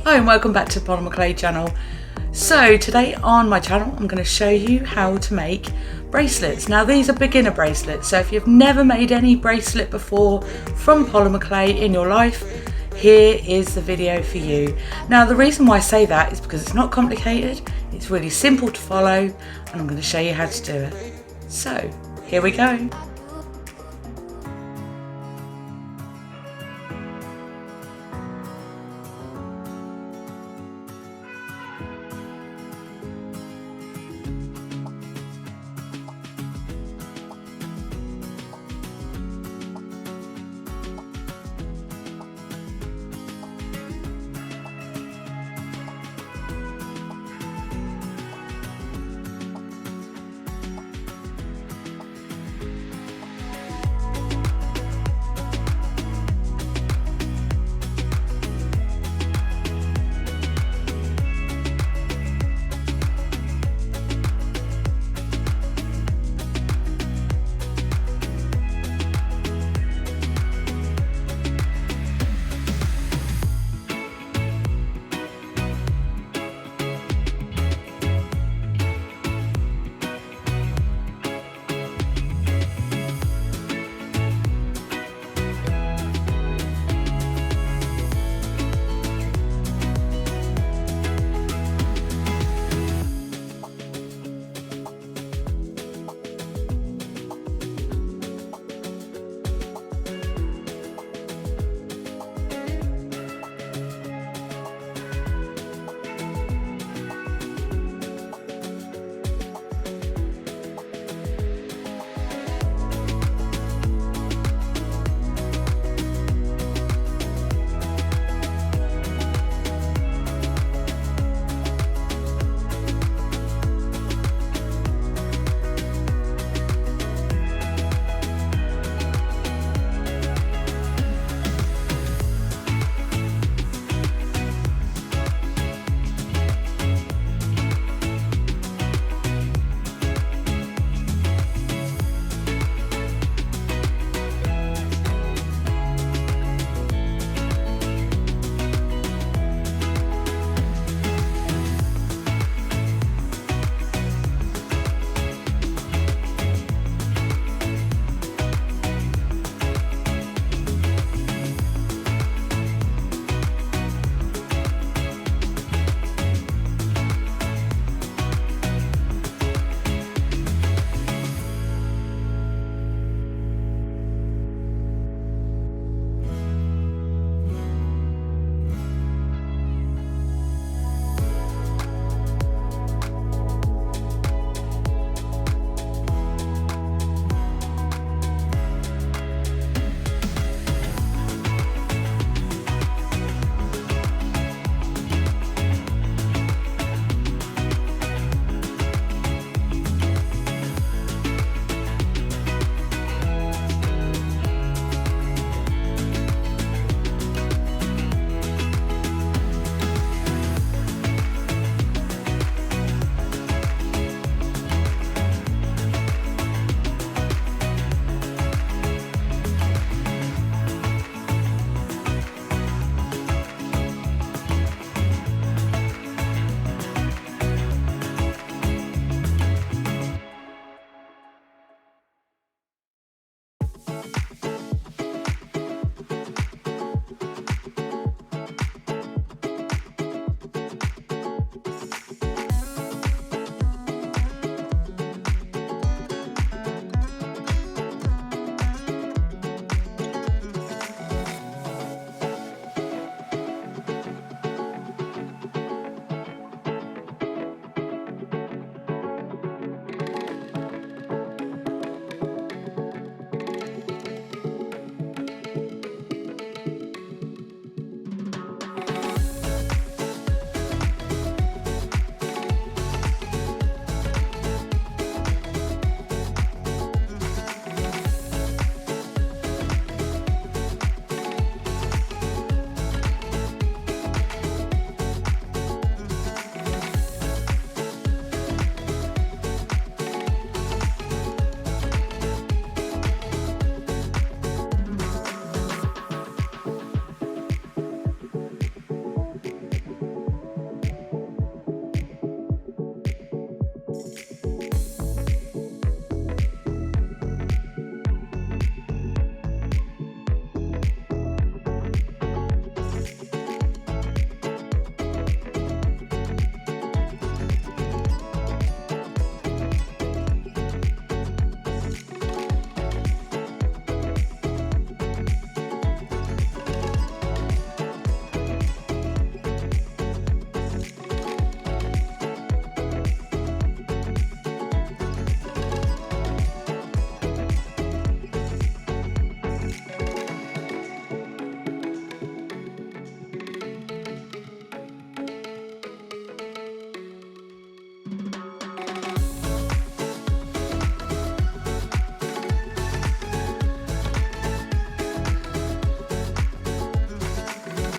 Hi and welcome back to the Polymer Clay channel. So today on my channel I'm going to show you how to make bracelets. Now these are beginner bracelets, so if you've never made any bracelet before from polymer clay in your life, here is the video for you. Now the reason why I say that is because it's not complicated, it's really simple to follow, and I'm going to show you how to do it. So here we go.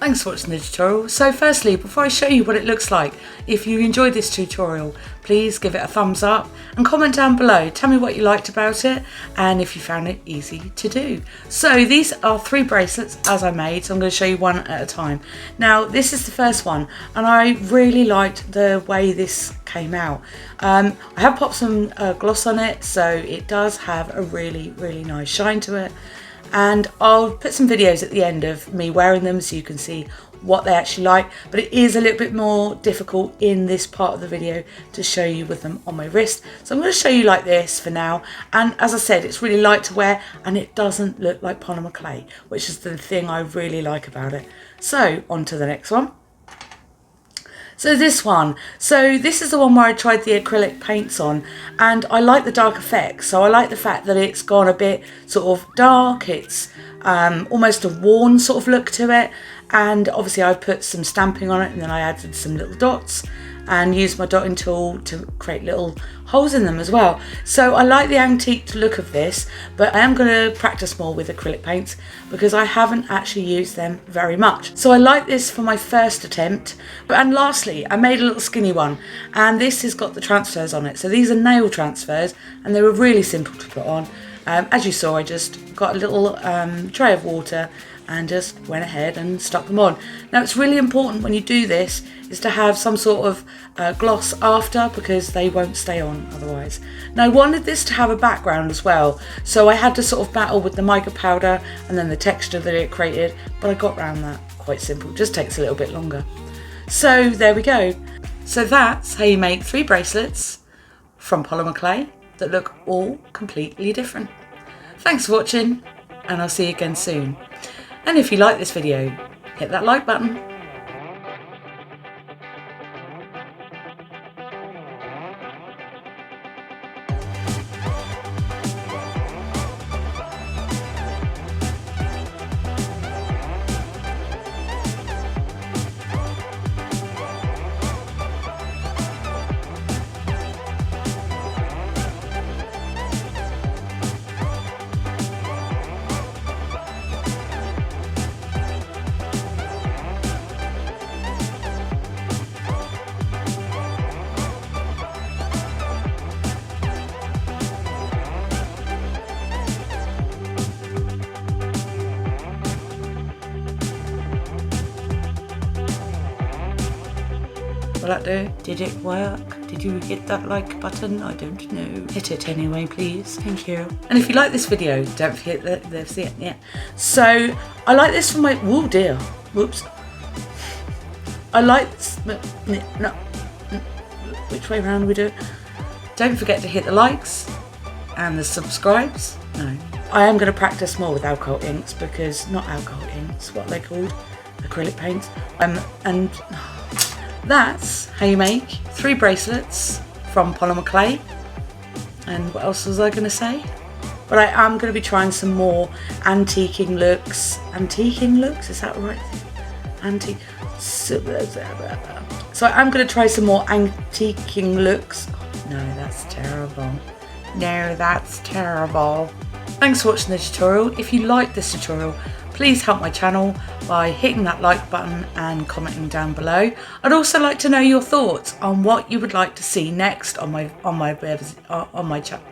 Thanks for watching the tutorial. So firstly, before I show you what it looks like, if you enjoyed this tutorial, please give it a thumbs up and comment down below. Tell me what you liked about it and if you found it easy to do. So these are 3 bracelets as I made, so I'm going to show you one at a time. Now this is the first one and I really liked the way this came out. I have popped some gloss on it, so it does have a really nice shine to it. And I'll put some videos at the end of me wearing them so you can see what they actually like, but it is a little bit more difficult in this part of the video to show you with them on my wrist. So I'm going to show you like this for now, and as I said, it's really light to wear and it doesn't look like polymer clay, which is the thing I really like about it. So on to the next one. So this one, this is the one where I tried the acrylic paints on, and I like the dark effects. So I like the fact that it's gone a bit sort of dark, it's almost a worn sort of look to it, and obviously I put some stamping on it and then I added some little dots and used my dotting tool to create little holes in them as well. So I like the antique look of this, but I am going to practice more with acrylic paints because I haven't actually used them very much. So I like this for my first attempt. And lastly, I made a little skinny one, and this has got the transfers on it. So these are nail transfers and they were really simple to put on. As you saw, I just got a little tray of water and just went ahead and stuck them on. Now it's really important when you do this is to have some sort of gloss after, because they won't stay on otherwise. Now I wanted this to have a background as well, so I had to sort of battle with the mica powder and then the texture that it created, but I got around that quite simple. Just takes a little bit longer. So there we go. So that's how you make 3 bracelets from polymer clay that look all completely different. Thanks for watching, and I'll see you again soon. And if you like this video, hit that like button. Will that do? Did it work? Did you hit that like button? I don't know. Hit it anyway, please. Thank you. And if you like this video, don't forget the So I like this for my, oh dear, whoops. I like this, no, which way around do we do it? Don't forget to hit the likes and the subscribes. No. I am going to practice more with alcohol inks, because, not alcohol inks, what are they called? Acrylic paints. And that's how you make 3 bracelets from polymer clay. And what else was I going to say? But I am going to be trying some more antiquing looks. Antiquing looks? Is that right? Antique. So I'm going to try some more antiquing looks. No, that's terrible. No, that's terrible. Thanks for watching the tutorial. If you liked this tutorial, please help my channel by hitting that like button and commenting down below. I'd also like to know your thoughts on what you would like to see next on my channel.